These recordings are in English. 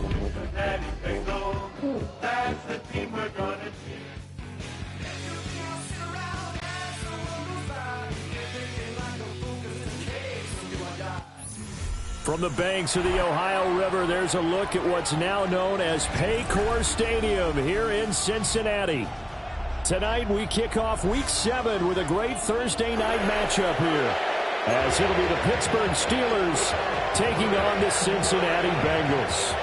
Cincinnati Bengals, that's the team we're gonna cheer. From the banks of the Ohio River, there's a look at what's now known as Paycor Stadium here in Cincinnati. Tonight we kick off Week 7 with a great Thursday night matchup here, as it'll be the Pittsburgh Steelers taking on the Cincinnati Bengals.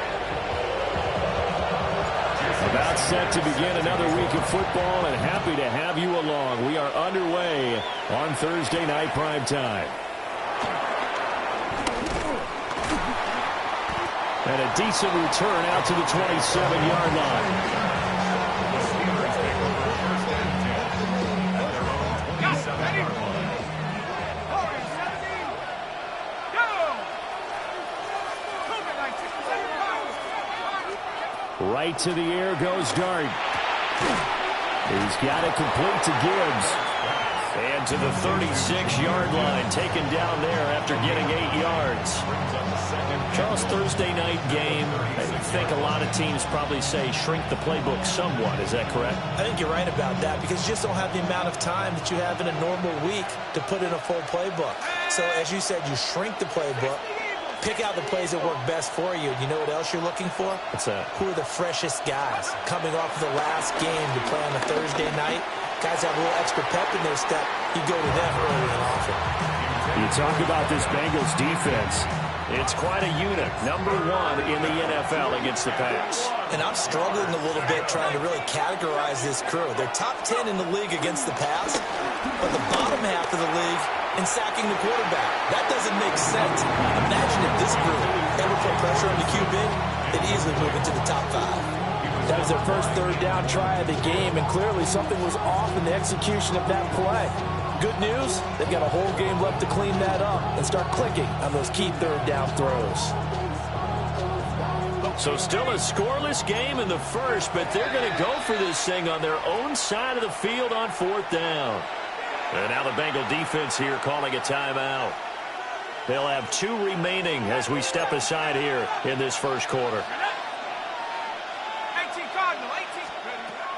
About set to begin another week of football, and happy to have you along. We are underway on Thursday night primetime. And a decent return out to the 27-yard line. Right to the air goes Dart. He's got it complete to Gibbs. And to the 36-yard line, taken down there after getting 8 yards. Charles, Thursday night game, I think a lot of teams probably say shrink the playbook somewhat. Is that correct? I think you're right about that, because you just don't have the amount of time that you have in a normal week to put in a full playbook. So, as you said, you shrink the playbook, pick out the plays that work best for you. You know what else you're looking for? What's that? Who are the freshest guys coming off of the last game to play on a Thursday night? Guys have a little extra pep in their step. You go to them early and often. You talk about this Bengals defense. It's quite a unit. Number 1 in the NFL against the pass. And I'm struggling a little bit trying to really categorize this crew. They're top 10 in the league against the pass, but the bottom half of the league in sacking the quarterback. That doesn't make sense. Imagine if this group ever put pressure on the QB, they'd easily move into the top 5. That was their first third down try of the game, and clearly something was off in the execution of that play. Good news, they've got a whole game left to clean that up and start clicking on those key third down throws. So still a scoreless game in the first, but they're going to go for this thing on their own side of the field on 4th down. And now the Bengal defense here calling a timeout. They'll have 2 remaining as we step aside here in this first quarter.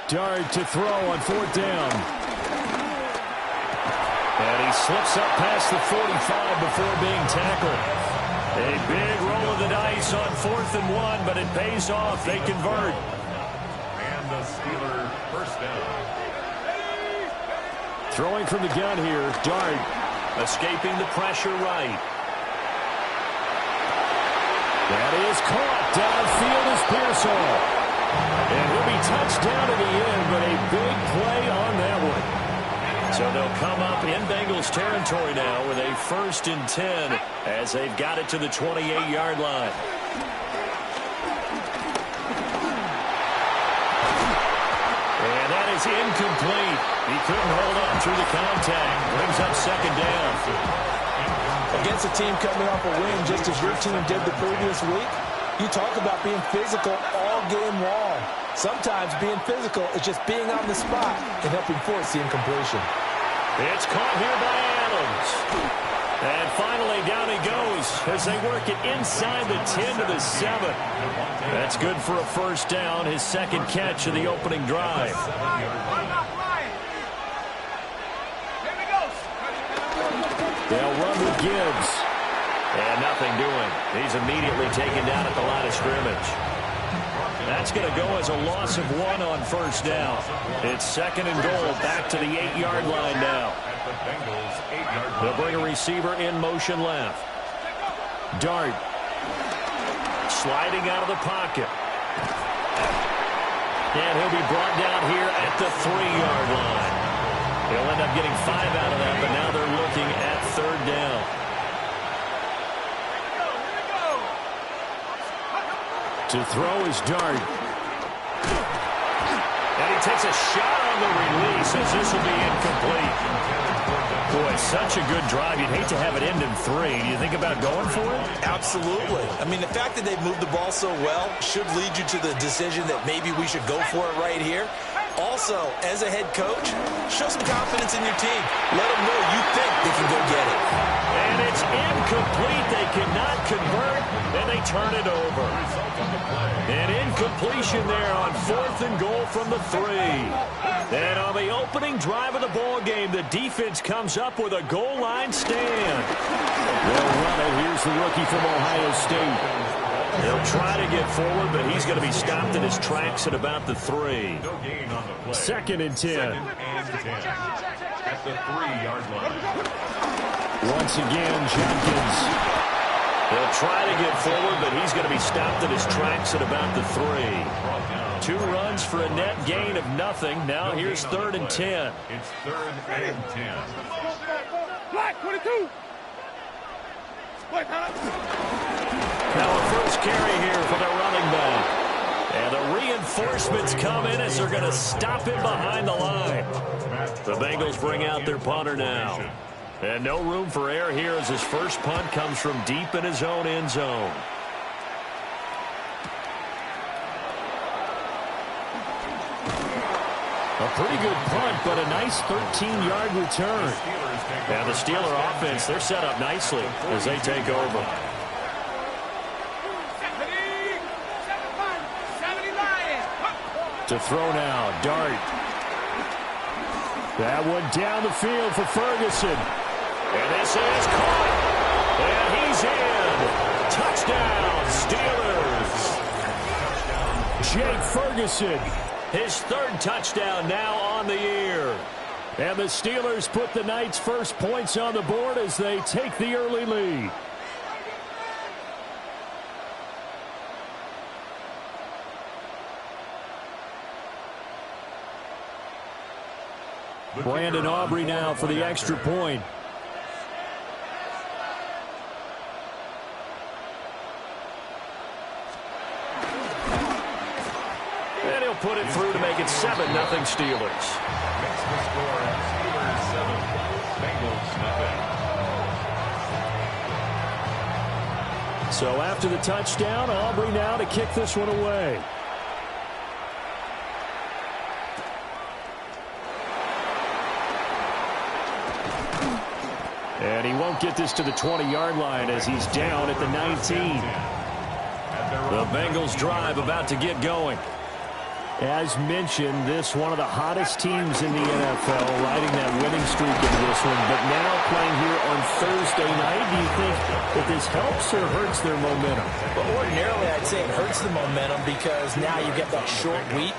Dart to throw on 4th down. And he slips up past the 45 before being tackled. A big roll of the dice on 4th and 1, but it pays off. They convert. And the Steelers first down. Throwing from the gun here, Dart. Escaping the pressure right. That is caught. Downfield is Pearsall. And he'll be touched down in the end, but a big play on that one. So they'll come up in Bengals territory now with a 1st and 10 as they've got it to the 28-yard line. And that is incomplete. He couldn't hold on through the contact. Brings up 2nd down. Against a team coming off a win just as your team did the previous week, you talk about being physical all game long. Sometimes being physical is just being on the spot and helping force the incompletion. It's caught here by Adams. And finally down he goes as they work it inside the 10 to the 7. That's good for a 1st down, his 2nd catch of the opening drive. They'll run with Gibbs. And nothing doing. He's immediately taken down at the line of scrimmage. That's going to go as a loss of 1 on 1st down. It's 2nd and goal, back to the 8-yard line now. They'll bring a receiver in motion left. Dart. Sliding out of the pocket. And he'll be brought down here at the 3-yard line. He'll end up getting 5 out of that, but now they're looking at 3rd down. To throw is Dart. And he takes a shot on the release as this will be incomplete. Boy, such a good drive. You'd hate to have it end in 3. Do you think about going for it? Absolutely. I mean, the fact that they moved the ball so well should lead you to the decision that maybe we should go for it right here. Also, as a head coach, show some confidence in your team. Let them know you think they can go get it. And it's incomplete. They cannot convert, and they turn it over. An incompletion there on 4th and goal from the 3. And on the opening drive of the ball game, the defense comes up with a goal line stand. They'll run it. Here's the rookie from Ohio State. He'll try to get forward, but he's going to be stopped in his tracks at about the 3. No gain on the play. 2nd and 10. 2nd and 10. At the 3-yard line. Once again, Jenkins. He'll try to get forward, but he's going to be stopped in his tracks at about the 3. 2 runs for a net gain of nothing. Now here's 3rd and 10. It's 3rd and 10. Black 22. Now a first carry here for the running back. And the reinforcements come in as they're going to stop him behind the line. The Bengals bring out their punter now. And no room for error here as his first punt comes from deep in his own end zone. A pretty good punt, but a nice 13-yard return. Now the Steeler offense, they're set up nicely as they take over. To throw now, Dart. That one down the field for Ferguson. And this is caught. And he's in. Touchdown, Steelers. Jake Ferguson. His 3rd touchdown now on the year. And the Steelers put the Knights' first points on the board as they take the early lead. Brandon Aubrey now for the extra point. And he'll put it through to make it 7-0 Steelers. Makes the score at Steelers 7, Bengals nothing. So after the touchdown, Aubrey now to kick this one away. And he won't get this to the 20-yard line as he's down at the 19. The Bengals drive about to get going. As mentioned, this one of the hottest teams in the NFL, riding that winning streak in this one, but now playing here on Thursday night. Do you think that this helps or hurts their momentum? Well, ordinarily, I'd say it hurts the momentum because now you get that short week.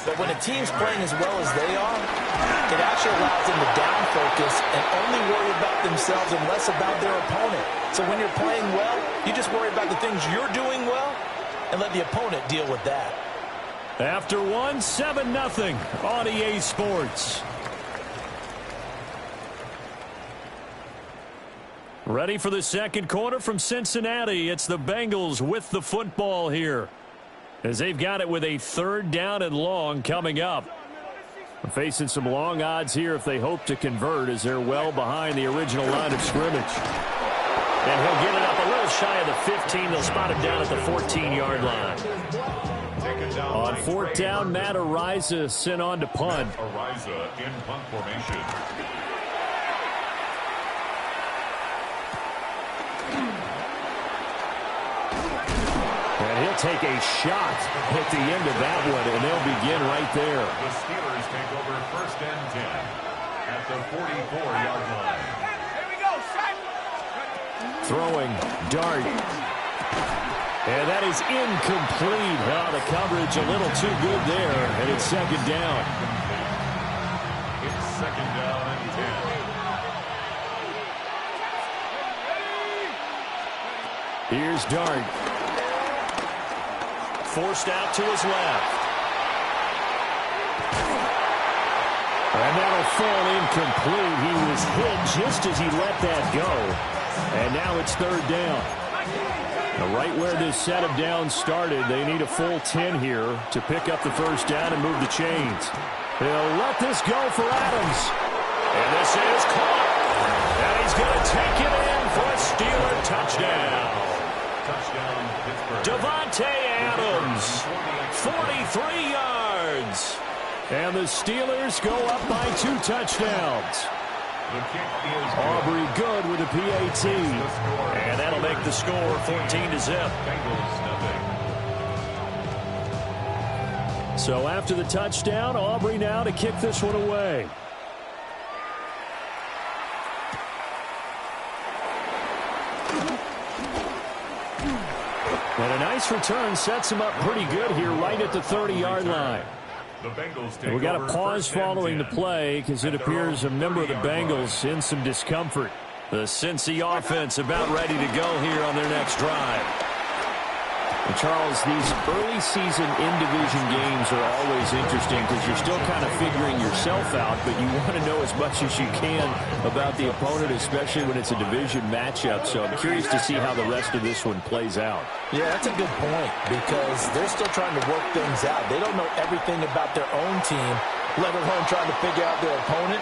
But when a team's playing as well as they are, it actually allows them to down focus and only worry about themselves and less about their opponent. So when you're playing well, you just worry about the things you're doing well and let the opponent deal with that. After one, 7-0 on EA Sports. Ready for the second quarter from Cincinnati. It's the Bengals with the football here, as they've got it with a 3rd down and long coming up. Facing some long odds here if they hope to convert, as they're well behind the original line of scrimmage. And he'll get it up a little shy of the 15. They'll spot him down at the 14-yard line. On 4th down, Matt Araiza sent on to punt. Araiza in punt formation. And he'll take a shot at the end of that one, and they'll begin right there. The Steelers take over 1st and 10 at the 44-yard line. Here we go, Throwing, Dart. And that is incomplete. Oh, the coverage a little too good there, and it's 2nd down. It's 2nd down and 10. Here's Dart. Forced out to his left. And that'll fall incomplete. He was hit just as he let that go. And now it's 3rd down. Now right where this set of downs started, they need a full 10 here to pick up the 1st down and move the chains. They'll let this go for Adams. And this is caught. And he's going to take it in for a Steeler touchdown. Touchdown, Pittsburgh. Davante Adams, 43 yards. And the Steelers go up by 2 touchdowns. Aubrey good with a PAT. And that'll make the score 14-0. So after the touchdown, Aubrey now to kick this one away. And a nice return sets him up pretty good here right at the 30-yard line. And we got a pause following the play because it appears a member of the Bengals in some discomfort. The Cincy offense about ready to go here on their next drive. And Charles, these early season in-division games are always interesting because you're still kind of figuring yourself out, but you want to know as much as you can about the opponent, especially when it's a division matchup. So I'm curious to see how the rest of this one plays out. Yeah, that's a good point because they're still trying to work things out. They don't know everything about their own team, let alone trying to figure out their opponent.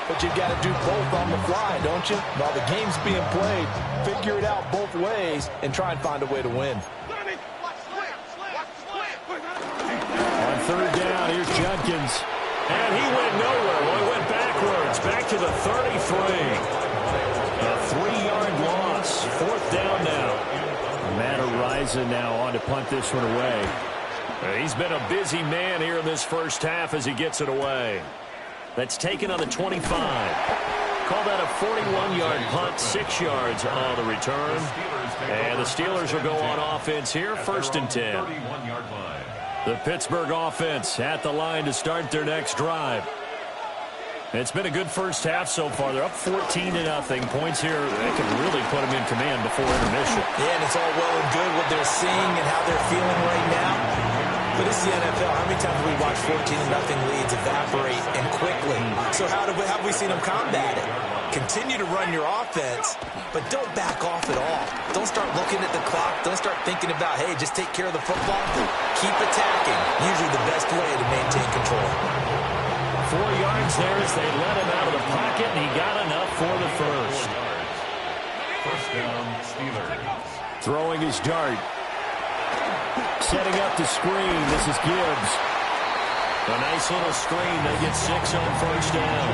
But you've got to do both on the fly, don't you? While the game's being played, figure it out both ways and try and find a way to win. On third down, here's Judkins. And he went nowhere. Well, he went backwards, back to the 33. A 3-yard loss. 4th down now. Matt Araiza now on to punt this one away. He's been a busy man here in this first half as he gets it away. That's taken on the 25. Call that a 41-yard punt, 6 yards on the return. And the Steelers will go on offense here, 1st and 10. The Pittsburgh offense at the line to start their next drive. It's been a good first half so far. They're up 14-0. Points here, they can really put them in command before intermission. Yeah, and it's all well and good what they're seeing and how they're feeling right now. But it's the NFL. How many times have we watched 14-0 leads evaporate and quickly? So how have we seen them combat it? Continue to run your offense, but don't back off at all. Don't start looking at the clock. Don't start thinking about, hey, just take care of the football. Keep attacking. Usually the best way to maintain control. 4 yards there as they let him out of the pocket, and he got enough for the first. First down, Steelers. Throwing his dart. Setting up the screen. This is Gibbs. A nice little screen. They get 6 on first down.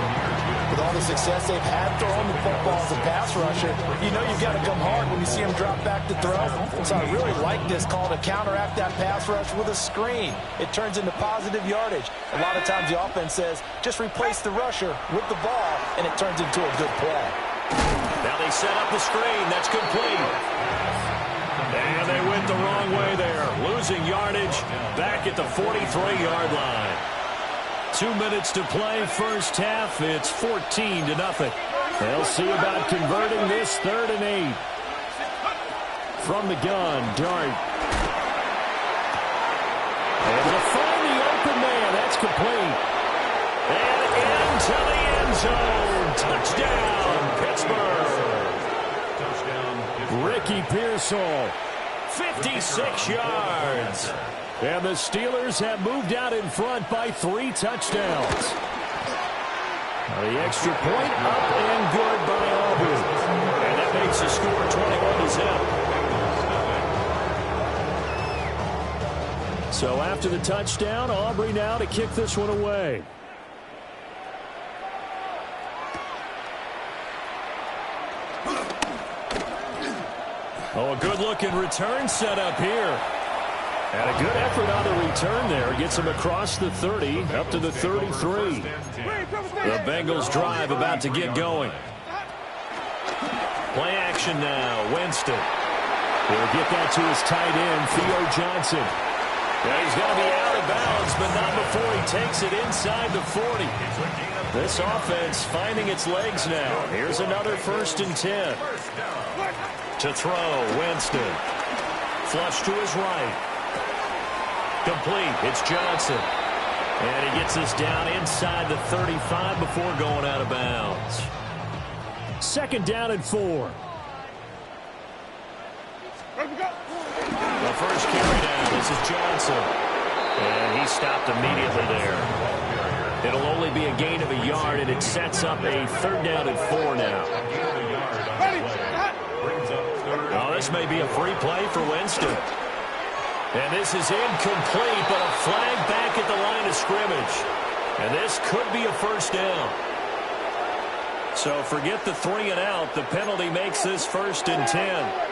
With all the success they've had throwing the football as a pass rusher, you know you've got to come hard when you see him drop back to throw. So I really like this call to counteract that pass rush with a screen. It turns into positive yardage. A lot of times the offense says, just replace the rusher with the ball, and it turns into a good play. Now they set up the screen. That's complete. And they went the wrong way there. Losing yardage back at the 43-yard line. 2 minutes to play, first half. It's 14-0. They'll see about converting this 3rd and 8. From the gun, Dart. Able to find the open man. That's complete. And into the end zone. Touchdown, Pittsburgh. Ricky Pearsall. 56 yards. And the Steelers have moved out in front by 3 touchdowns. The extra point up and good by Auburn. And that makes the score 21-0. So after the touchdown, Aubrey now to kick this one away. Oh, a good-looking return set up here. And a good effort on the return there. Gets him across the 30, up to the 33. The Bengals drive about to get going. Play action now. Winston. He'll get that to his tight end, Theo Johnson. Yeah, he's going to be out of bounds, but not before he takes it inside the 40. This offense finding its legs now. Here's another 1st and 10. To throw, Winston. Flush to his right. Complete. It's Johnson. And he gets us down inside the 35 before going out of bounds. 2nd down and 4. The first carry down. This is Johnson. And he stopped immediately there. It'll only be a gain of a yard, and it sets up a 3rd down and 4 now. Oh, this may be a free play for Winston. And this is incomplete, but a flag back at the line of scrimmage. And this could be a first down. So forget the 3 and out. The penalty makes this 1st and 10.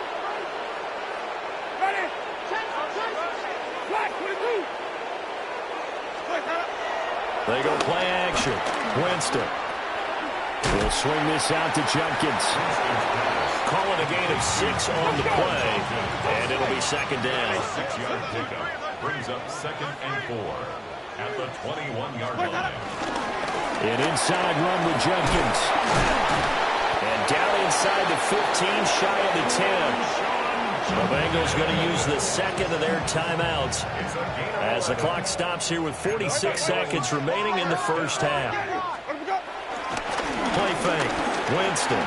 They go play action. Winston will swing this out to Judkins. Calling a gain of 6 on the play, and it'll be 2nd down. 6-yard pickup brings up 2nd and 4 at the 21-yard line. An inside run with Judkins. And down inside the 15, shy of the 10. The Bengals going to use the 2nd of their timeouts as the clock stops here with 46 seconds remaining in the 1st half. Play fake. Winston.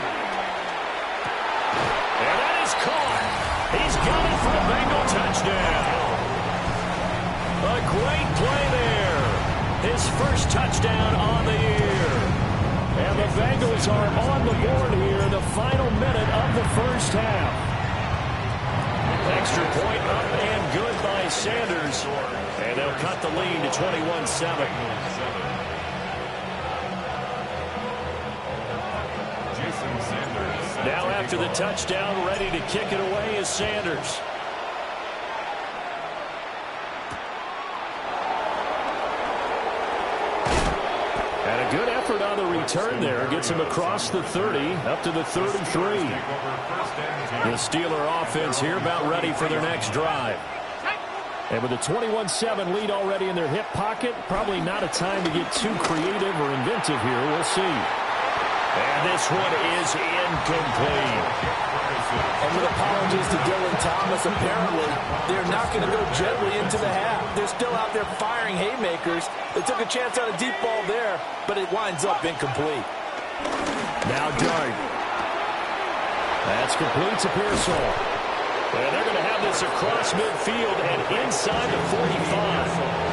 And that is caught. He's got it for a Bengal touchdown. A great play there. His 1st touchdown on the year. And the Bengals are on the board here in the final minute of the 1st half. Extra point up and good by Sanders. And they'll cut the lead to 21-7. Now after the touchdown, ready to kick it away is Sanders. And a good effort on the return there. Gets him across the 30, up to the 33. The Steeler offense here about ready for their next drive. And with a 21-7 lead already in their hip pocket, probably not a time to get too creative or inventive here. We'll see. And this one is incomplete. And with apologies to Dylan Thomas, apparently they're not going to go gently into the half. They're still out there firing haymakers. They took a chance on a deep ball there, but it winds up incomplete. Now Dart. That's complete to Pearsall. And they're going to have this across midfield and inside the 45.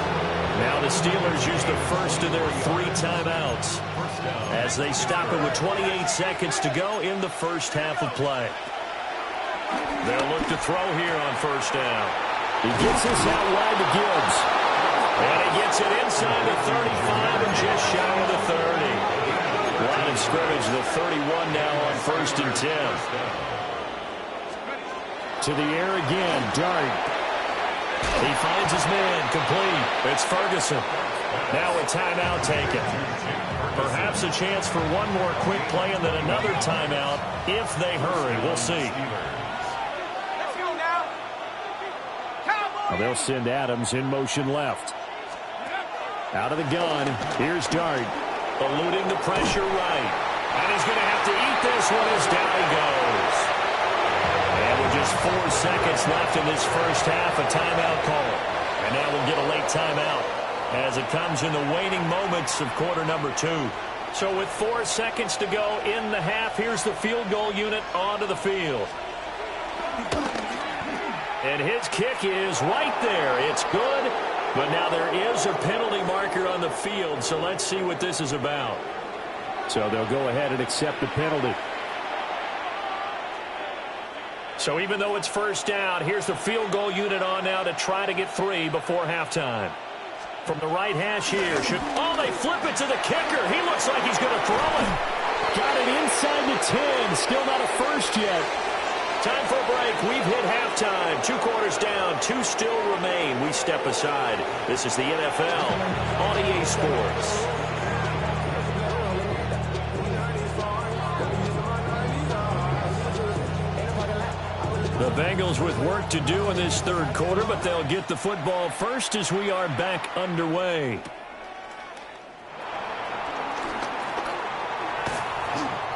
Now the Steelers use the 1st of their 3 timeouts as they stop it with 28 seconds to go in the 1st half of play. They'll look to throw here on 1st down. He gets this out wide to Gibbs. And he gets it inside the 35 and just shy of the 30. Line of scrimmage, the 31 now on 1st and 10. To the air again, Dart. He finds his man, complete. It's Ferguson. Now a timeout taken. Perhaps a chance for one more quick play and then another timeout if they hurry. We'll see. Well, they'll send Adams in motion left. Out of the gun, here's Dart. Eluding the pressure right. And he's going to have to eat this one as down he goes. And with just 4 seconds left in this 1st half, a timeout call. And now we'll get a late timeout as it comes in the waning moments of quarter number 2. So with 4 seconds to go in the half, here's the field goal unit onto the field. And his kick is right there. It's good, but now there is a penalty marker on the field, so let's see what this is about. So they'll go ahead and accept the penalty. So even though it's 1st down, here's the field goal unit on now to try to get 3 before halftime. From the right hash here. They flip it to the kicker. He looks like he's going to throw it. Got it inside the 10. Still not a first yet. Time for a break. We've hit halftime. 2 quarters down. 2 still remain. We step aside. This is the NFL on EA Sports. The Bengals with work to do in this 3rd quarter, but they'll get the football first as we are back underway.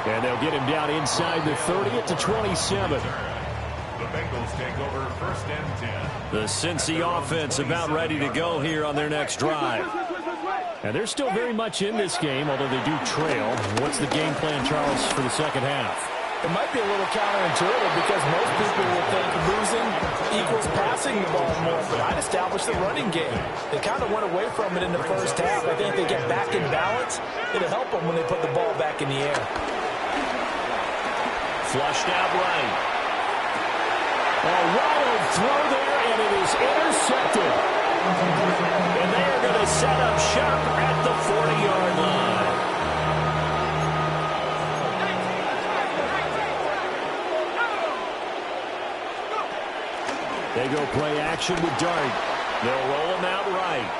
And they'll get him down inside the 30 at the 27. The Bengals take over 1st and 10. The Cincy offense about ready to go here on their next drive. And they're still very much in this game, although they do trail. What's the game plan, Charles, for the 2nd half? It might be a little counterintuitive because most people will think losing equals passing the ball more, but I'd establish the running game. They kind of went away from it in the 1st half. I think they get back in balance. It'll help them when they put the ball back in the air. Flushed out right. A wild throw there, and it is intercepted. And they are going to set up shop at the 40-yard line. They go play action with Dart. They'll roll him out right.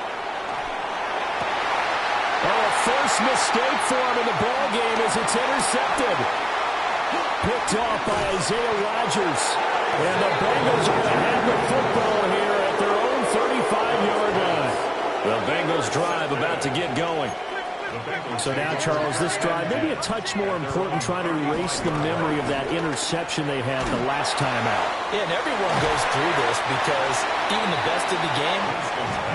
Oh, a first mistake for him in the ball game as it's intercepted. Picked off by Isaiah Rodgers. And the Bengals are going to have the football here at their own 35-yard line. The Bengals drive about to get going. So now, Charles, this drive maybe a touch more important, trying to erase the memory of that interception they had the last time out. Yeah, and everyone goes through this because even the best of the game,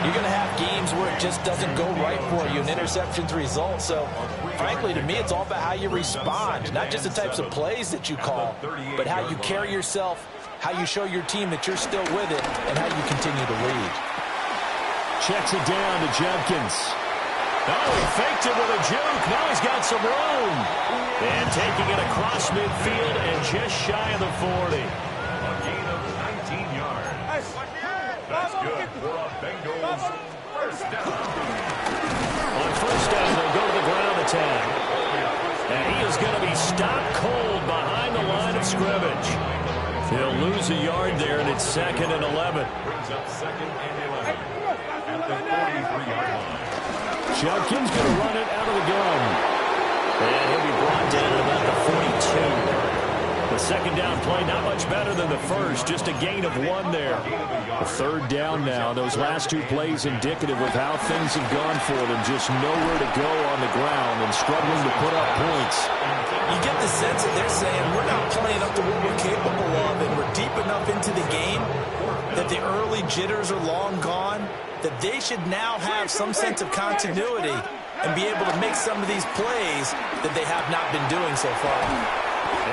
you're going to have games where it just doesn't go right for you, and interceptions result. So, frankly, to me, it's all about how you respond, not just the types of plays that you call, but how you carry yourself, how you show your team that you're still with it, and how you continue to lead. Checks it down to Judkins. Oh, he faked it with a juke. Now he's got some room. And taking it across midfield and just shy of the 40. A gain of 19 yards. That's good for a Bengals first down. On first down, they'll go to the ground attack. And he is going to be stopped cold behind the line of scrimmage. He'll lose a yard there, and it's 2nd and 11. Brings up 2nd and 11 at the 43-yard line. Judkins going to run it out of the gun. And he'll be brought down at about the 42. The second down play, not much better than the first, just a gain of 1 there. A third down now. Those last 2 plays indicative of how things have gone for them. Just nowhere to go on the ground and struggling to put up points. You get the sense that they're saying we're not playing up to what we're capable of, and we're deep enough into the game that the early jitters are long gone, that they should now have some sense of continuity and be able to make some of these plays that they have not been doing so far.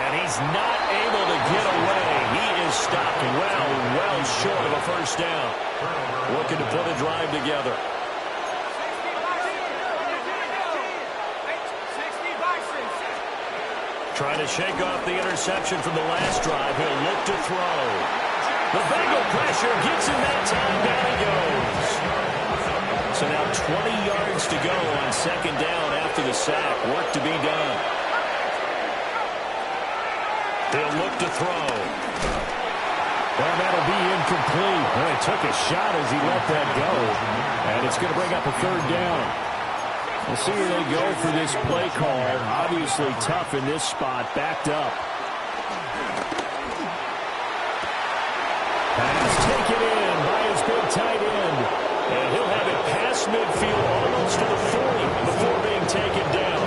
And he's not able to get away. He is stopped well short of a first down. Looking to put a drive together. Trying to shake off the interception from the last drive. He'll look to throw. The Bengal pressure gets him that time. Down he goes. So now 20 yards to go on second down after the sack. Work to be done. He'll look to throw. Well, that'll be incomplete. Well, he took a shot as he let that go. And it's going to bring up a third down. We'll see where they go for this play call. Obviously tough in this spot, backed up. Pass taken in by his big tight end. And he'll have it past midfield almost to the 40 before being taken down.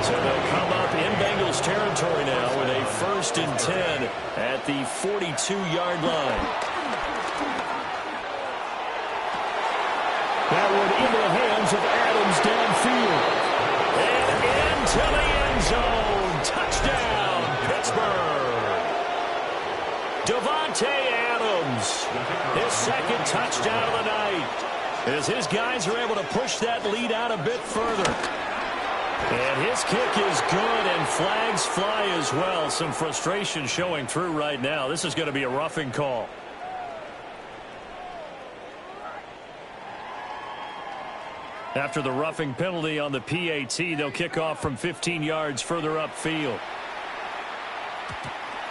So they'll come up in Bengals territory now with a 1st and 10 at the 42-yard line. That one into the hands of Adams downfield. And into the end zone. Touchdown, Pittsburgh. Davante Adams, his 2nd touchdown of the night, as his guys are able to push that lead out a bit further. And his kick is good, and flags fly as well. Some frustration showing through right now. This is going to be a roughing call. After the roughing penalty on the PAT, they'll kick off from 15 yards further upfield.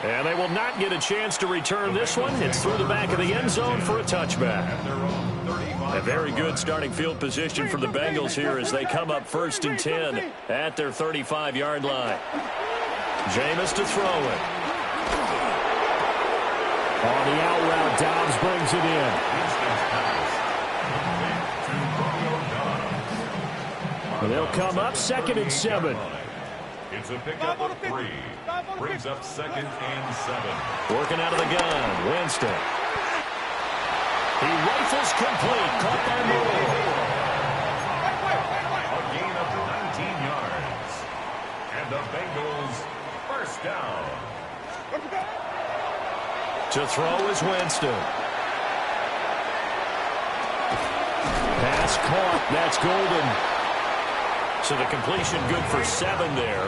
And they will not get a chance to return this one. It's through the back of the end zone for a touchback. A very good starting field position for the Bengals here as they come up 1st and 10 at their 35-yard line. Jameis to throw it. On the out route, Dobbs brings it in. They'll come up 2nd and 7. It's a pickup of 3. Brings up 2nd and 7. Working out of the gun, Winston. He rifles complete, caught by Moore. A gain of 19 yards. And the Bengals first down. To throw is Winston. Pass caught. That's Golden. So the completion good for 7 there.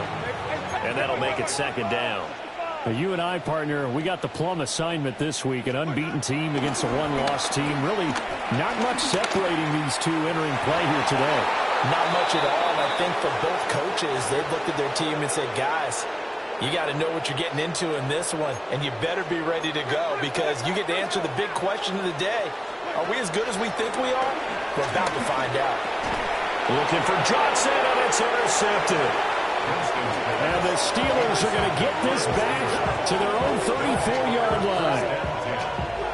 And that'll make it 2nd down. You and I, partner, we got the plum assignment this week. An unbeaten team against a one-loss team. Really not much separating these two entering play here today. Not much at all. And I think for both coaches, they've looked at their team and said, guys, you got to know what you're getting into in this one, and you better be ready to go because you get to answer the big question of the day. Are we as good as we think we are? We're about to find out. Looking for Johnson, and it's intercepted. And the Steelers are going to get this back to their own 34-yard line.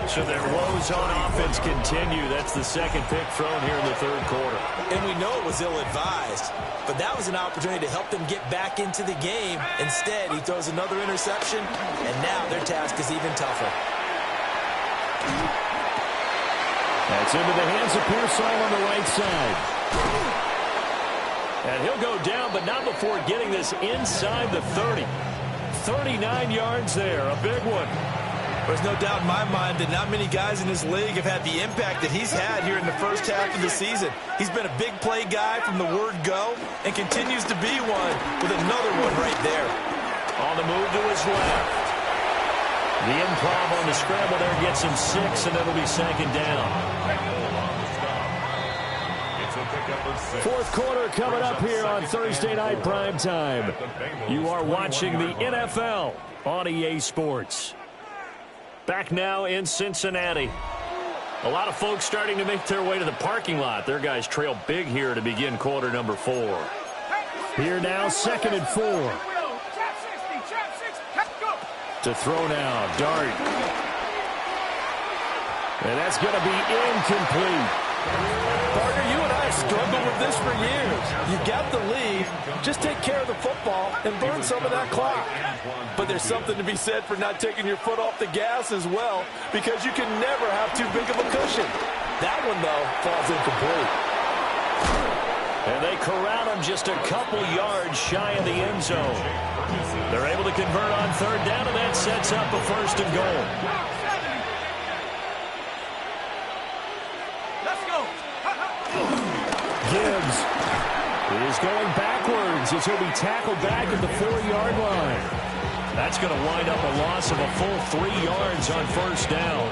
So their woes on offense continue. That's the second pick thrown here in the third quarter. And we know it was ill-advised, but that was an opportunity to help them get back into the game. Instead, he throws another interception, and now their task is even tougher. That's into the hands of Pearsall on the right side. And he'll go down, but not before getting this inside the 30. 39 yards there, a big one. There's no doubt in my mind that not many guys in this league have had the impact that he's had here in the first half of the season. He's been a big play guy from the word go and continues to be one with another one right there. On the move to his left. The improv on the scramble there gets him 6, and it'll be second down. Fourth quarter coming up here on Thursday Night Primetime. You are watching the NFL on EA Sports. Back now in Cincinnati. A lot of folks starting to make their way to the parking lot. Their guys trail big here to begin quarter number 4. Here now, 2nd and 4. To throw now, Dart. And that's going to be incomplete. Partner, you and I have struggled with this for years. You got the lead, just take care of the football and burn some of that clock. But there's something to be said for not taking your foot off the gas as well, because you can never have too big of a cushion. That one, though, falls incomplete. And they corral him just a couple yards shy of the end zone. They're able to convert on third down, and that sets up a 1st and goal. Gibbs is going backwards as he'll be tackled back at the 4-yard line. That's going to wind up a loss of a full 3 yards on 1st down.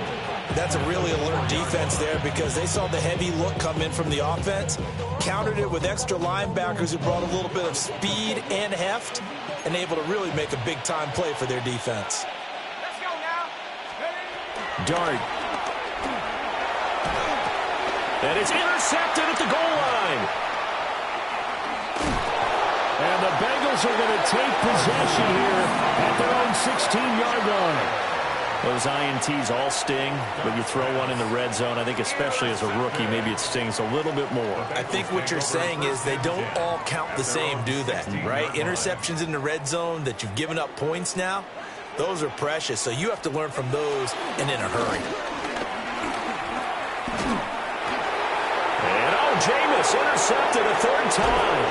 That's a really alert defense there because they saw the heavy look come in from the offense, countered it with extra linebackers who brought a little bit of speed and heft, and able to really make a big-time play for their defense. Let's go now. Dart. And it's intercepted at the goal line. And the Bengals are going to take possession here at their own 16-yard line. Those INTs all sting, but you throw one in the red zone. I think especially as a rookie, maybe it stings a little bit more. I think what you're saying is they don't all count the same, do they? Right? Interceptions in the red zone that you've given up points now, those are precious. So you have to learn from those and in a hurry. Jameis intercepted a 3rd time.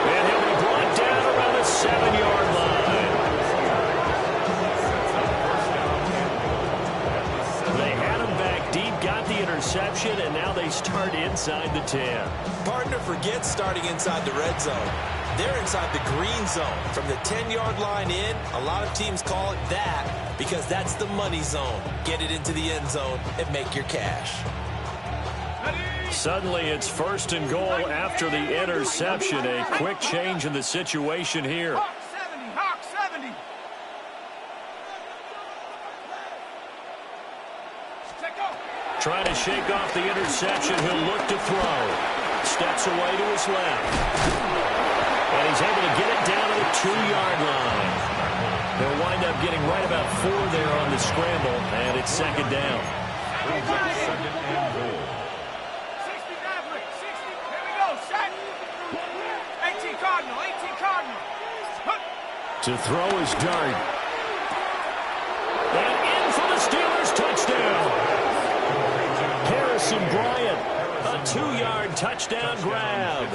And he'll be brought down around the 7-yard line. They had him back deep, got the interception, and now they start inside the 10. Partner, forget starting inside the red zone. They're inside the green zone. From the 10-yard line in, a lot of teams call it that because that's the money zone. Get it into the end zone and make your cash. Suddenly it's 1st and goal after the interception. A quick change in the situation here. Hawk 70, Hawk 70. Trying to shake off the interception. He'll look to throw. Steps away to his left. And he's able to get it down to the 2-yard line. They'll wind up getting right about 4 there on the scramble, and it's 2nd down. 60 Maverick, 60. Here we go, set. 18 Cardinal, 18 Cardinal. To throw is Dart. And in for the Steelers, touchdown. Harrison Bryant. A 2-yard touchdown grab.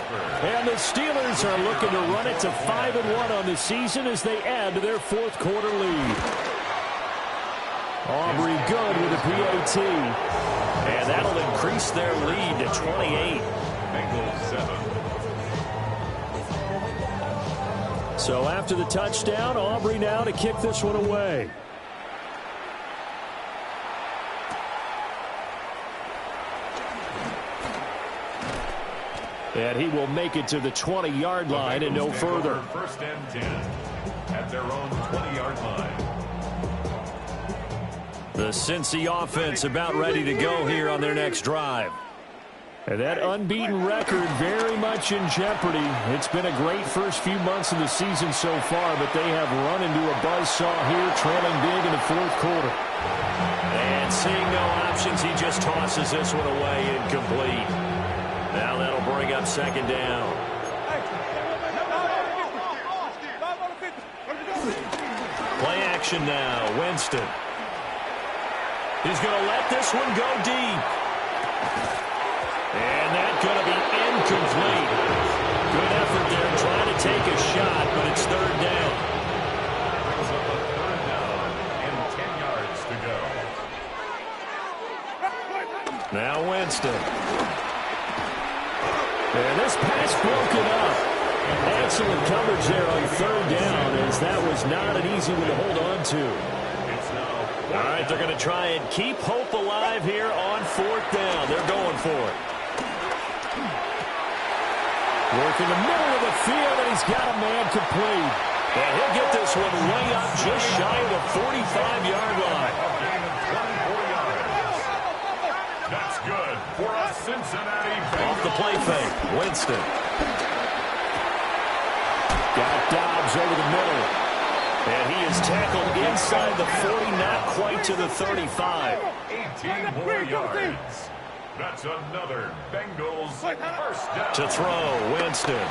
And the Steelers are looking to run it to 5-1 on the season as they add to their 4th quarter lead. Aubrey good with a PAT. And that'll increase their lead to 28. Bengals 7. So after the touchdown, Aubrey now to kick this one away. And he will make it to the 20-yard line and no further. First and 10 at their own 20-yard line. The Cincy offense about ready to go here on their next drive. And that unbeaten record very much in jeopardy. It's been a great first few months of the season so far, but they have run into a buzzsaw here, trailing big in the fourth quarter. And seeing no options, he just tosses this one away incomplete. Now that'll bring up second down. Play action now, Winston. He's going to let this one go deep. And that's going to be incomplete. Good effort there trying to take a shot, but it's third down. Brings up a third down and 10 yards to go. Now Winston. And this pass broken up. Excellent coverage there on third down, as that was not an easy one to hold on to. All right, they're going to try and keep hope alive here on fourth down. They're going for it. Work in the middle of the field, and he's got a man complete. And he'll get this one way up just shy of the 45-yard line. A gain of 24 yards. That's good for a Cincinnati Bengals. Off the play fake, Winston. Got Dobbs over the middle. And he is tackled inside the 40, not quite to the 35. 18 more yards. That's another Bengals first down. To throw, Winston.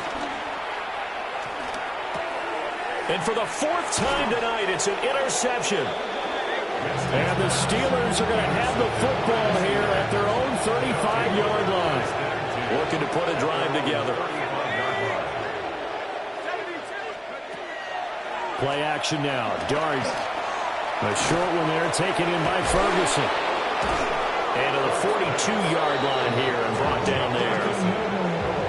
And for the fourth time tonight, it's an interception. And the Steelers are going to have the football here at their own 35-yard line. Looking to put a drive together. Play action now. Dart. A short one there taken in by Ferguson. And to the 42-yard line here and brought down there.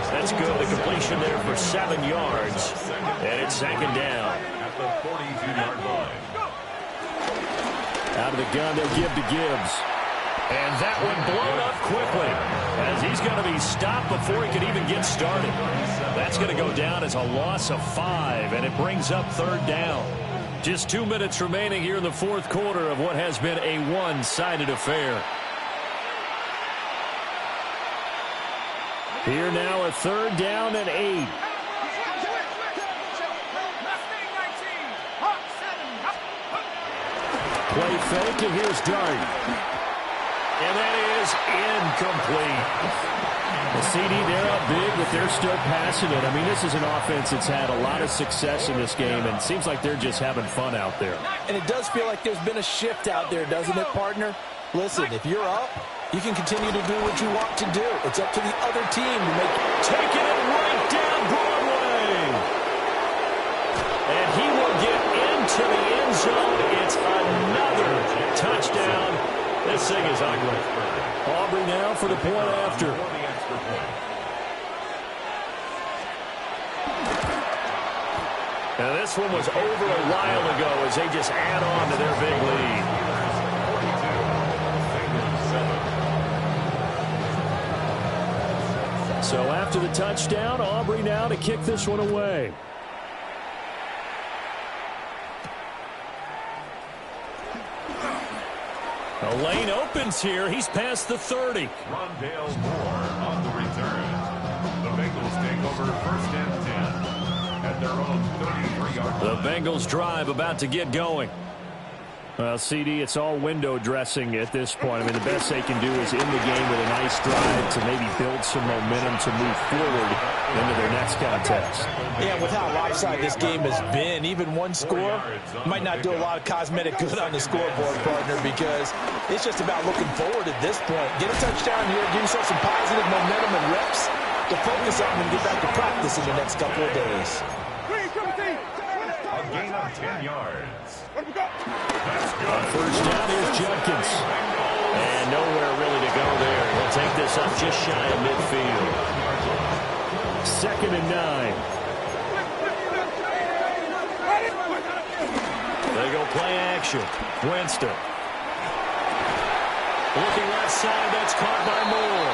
That's good. The completion there for 7 yards. And it's second down. At the 42-yard line. Out of the gun, they'll give to Gibbs. And that one blown up quickly as he's going to be stopped before he could even get started. That's going to go down as a loss of 5, and it brings up third down. Just 2 minutes remaining here in the fourth quarter of what has been a one-sided affair. Here now a third down and 8. Play fake, and here's Dart. And that is incomplete. The CD, they're up big, but they're still passing it. I mean, this is an offense that's had a lot of success in this game, and it seems like they're just having fun out there. And it does feel like there's been a shift out there, doesn't it, partner? Listen, if you're up, you can continue to do what you want to do. It's up to the other team to make it. Taking it right down Broadway. And he will get into the end zone. It's another touchdown. This thing is ugly. Aubrey now for the point after. Now this one was over a while ago as they just add on to their big lead. So after the touchdown, Aubrey now to kick this one away. The lane opens here. He's past the 30. Rondale Moore on the return. The Bengals take over first and 10 at their own 33-yard The line. Bengals drive about to get going. Well, CD, it's all window dressing at this point. I mean, the best they can do is end the game with a nice drive to maybe build some momentum to move forward into their next contest. Yeah, with how lopsided this game has been, even one score might not do a lot of cosmetic good on the scoreboard, partner, because it's just about looking forward at this point. Get a touchdown here, give yourself some positive momentum and reps to focus on and get back to practice in the next couple of days. A gain of 10 yards. That's good. On first down, here's Judkins. And nowhere really to go there. He'll take this up just shy of midfield. 2nd and 9. They'll play action. Winston. Looking left side, that's caught by Moore.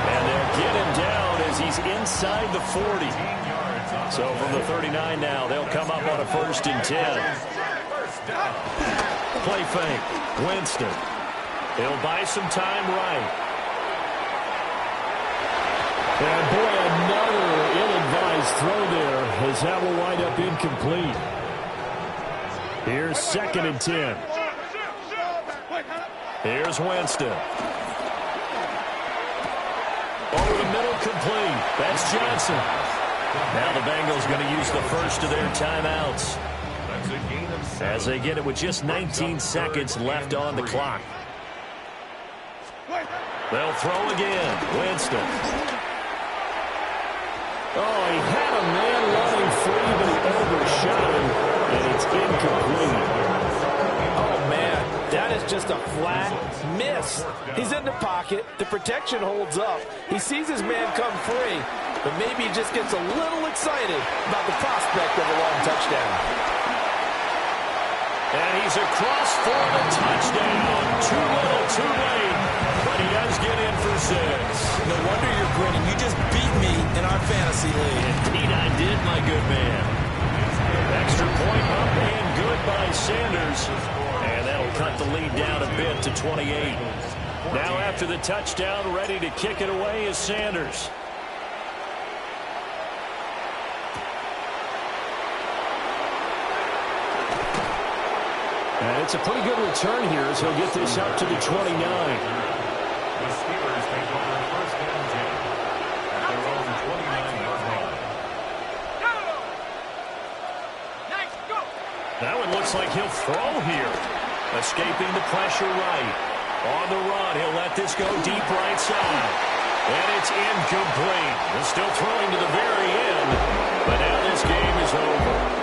And they'll get him down as he's inside the 40. So from the 39 now, they'll come up on a 1st and 10. Play fake. Winston. He'll buy some time right. And boy, another ill-advised throw there as that will wind up incomplete. Here's 2nd and 10. Here's Winston. Over the middle, complete. That's Johnson. Now the Bengals going to use the first of their timeouts as they get it with just 19 seconds left on the clock. They'll throw again. Winston. Oh, he had a man running free, but he overshot him, and it's incomplete. Oh, man, that is just a flat miss. He's in the pocket. The protection holds up. He sees his man come free, but maybe he just gets a little excited about the prospect of a long touchdown. And he's across for the touchdown. Too little, too late. But he does get in for 6. No wonder you're grinning. You just beat me in our fantasy league. Indeed I did, my good man. Extra point up and good by Sanders. And that'll cut the lead down a bit to 28. Now after the touchdown, ready to kick it away is Sanders. And it's a pretty good return here as he'll get this up to the 29. The Steelers take over 1st and 10 at their own 29-yard line. That one looks like he'll throw here. Escaping the pressure right. On the run, he'll let this go deep right side. And it's incomplete. They're still throwing to the very end. But now this game is over.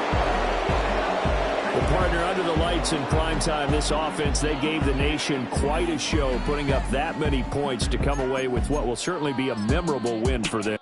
Well, partner, under the lights in primetime, this offense, they gave the nation quite a show, putting up that many points to come away with what will certainly be a memorable win for them.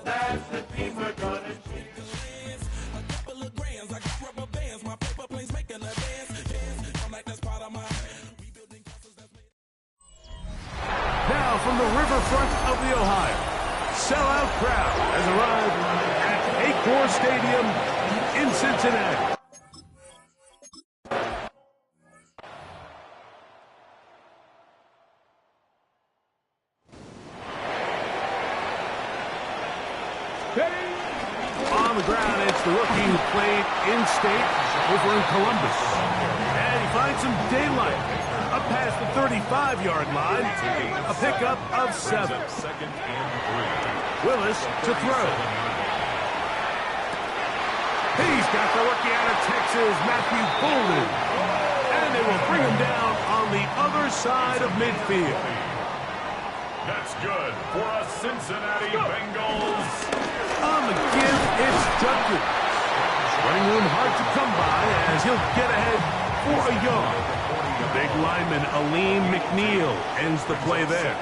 That's the team we're gonna cheer. Now from the riverfront of the Ohio, sellout crowd has arrived at Acor Stadium in Cincinnati. On the ground, it's the rookie who played in-state over in Columbus. And he finds some daylight up past the 35-yard line. A pickup of 7. Willis to throw. He's got the rookie out of Texas, Matthew Bolden. And they will bring him down on the other side of midfield. That's good for a Cincinnati Bengals. On the give, it's Judkins. Running room hard to come by as he'll get ahead for a yard. Big lineman Aleem McNeil ends the play there.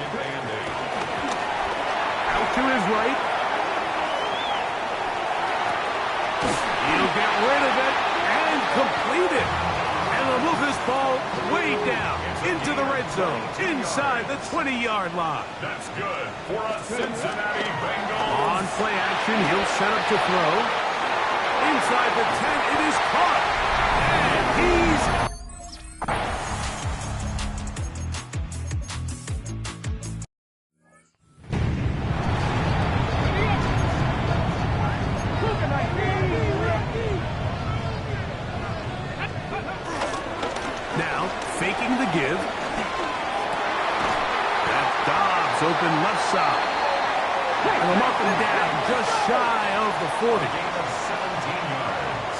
Out to his right. He'll get rid of it and complete it. And they'll move this ball way down into the red zone, inside the 20-yard line. That's good for a Cincinnati Bengals. On play action, he'll set up to throw. Inside the 10, it is caught. And he's... Now, faking the give. That's Dobbs open left side. And they'll mark him down just shy of the 40. Gain of 17 yards.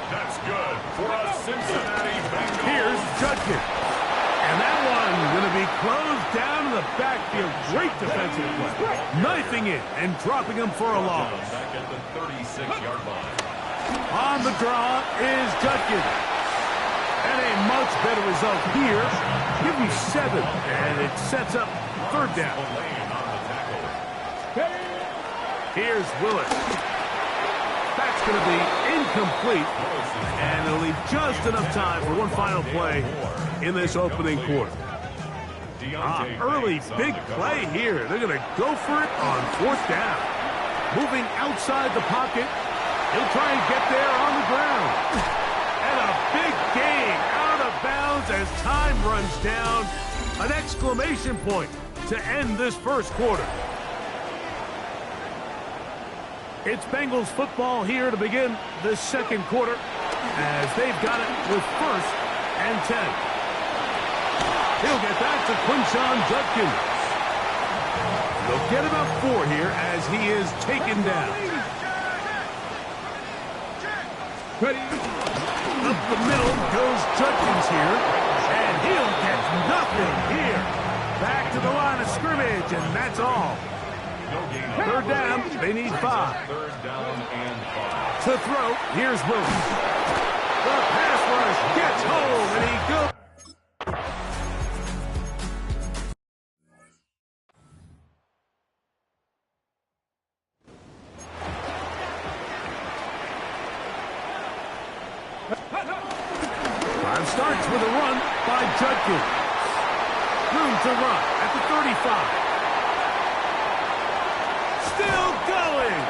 That's good for a Cincinnati Bengals. Here's Judkins. And that one going to be closed down in the backfield. Great defensive play. Knifing it and dropping him for a loss. Back at the 36-yard line. On the draw is Judkins. And a much better result here. Give me 7. And it sets up third down. Lane on the tackle. Here's Willis. That's going to be incomplete. And it'll leave just enough time for one final play in this opening quarter. Early big play here. They're going to go for it on fourth down. Moving outside the pocket. He'll try and get there on the ground. And a big gain out of bounds as time runs down. An exclamation point to end this first quarter. It's Bengals football here to begin the second quarter as they've got it with first and 10. He'll get that to Quinshon Judkins. They'll get about 4 here as he is taken down. Up the middle goes Judkins here, and he'll get nothing here. Back to the line of scrimmage, and that's all. Third down, they need 5. Third down and 5. To throw, here's Willis. The pass rush gets home, and he goes. Time starts with a run by Judkins. Room to run at the 35. Still going.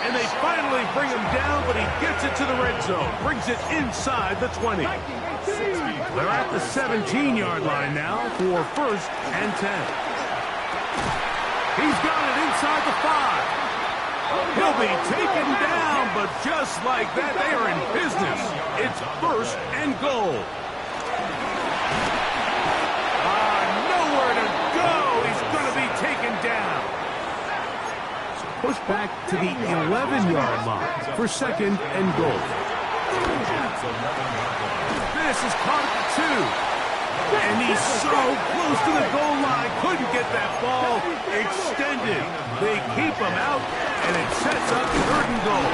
And they finally bring him down, but he gets it to the red zone. Brings it inside the 20. They're at the 17-yard line now for first and 10. He's got it inside the 5. He'll be taken down, but just like that, they are in business. It's first and goal. Nowhere to go. He's going to be taken down. Push back to the 11-yard line for second and goal. This is caught at the 2. And he's so close to the goal line. Couldn't get that ball extended. They keep him out, and it sets up third and goal.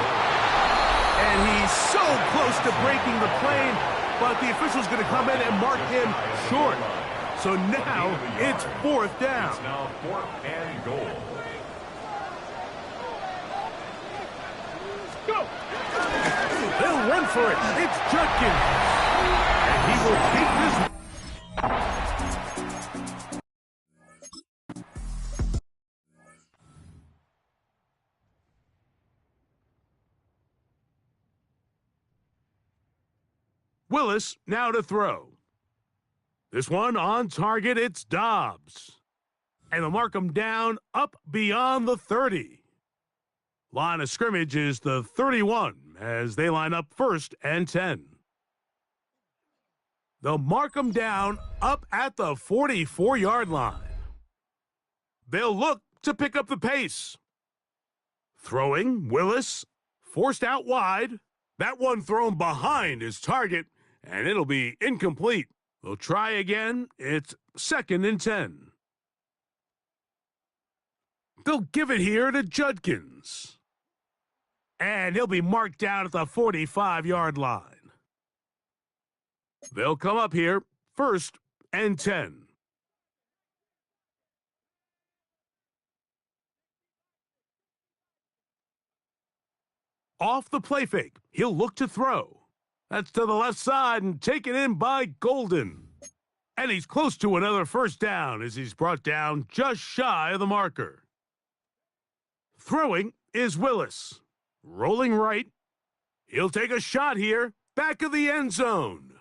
And he's so close to breaking the plane, but the official's going to come in and mark him short. So now it's fourth down. It's now fourth and goal. They'll run for it. It's Judkins. And he will keep this. Willis now to throw. This one on target, it's Dobbs. And they'll mark him down up beyond the 30. Line of scrimmage is the 31 as they line up first and 10. They'll mark him down up at the 44-yard line. They'll look to pick up the pace. Throwing, Willis, forced out wide. That one thrown behind his target, and it'll be incomplete. They'll try again. It's second and 10. They'll give it here to Judkins. And he'll be marked down at the 45-yard line. They'll come up here, 1st and 10. Off the play fake, he'll look to throw. That's to the left side and taken in by Golden. And he's close to another first down as he's brought down just shy of the marker. Throwing is Willis. Rolling right. He'll take a shot here, back of the end zone.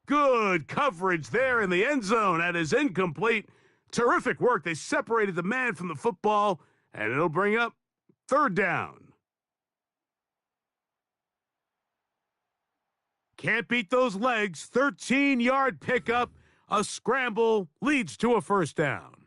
Good coverage there in the end zone. That is incomplete. Terrific work. They separated the man from the football, and it'll bring up 3rd down. Can't beat those legs. 13-yard pickup. A scramble leads to a first down.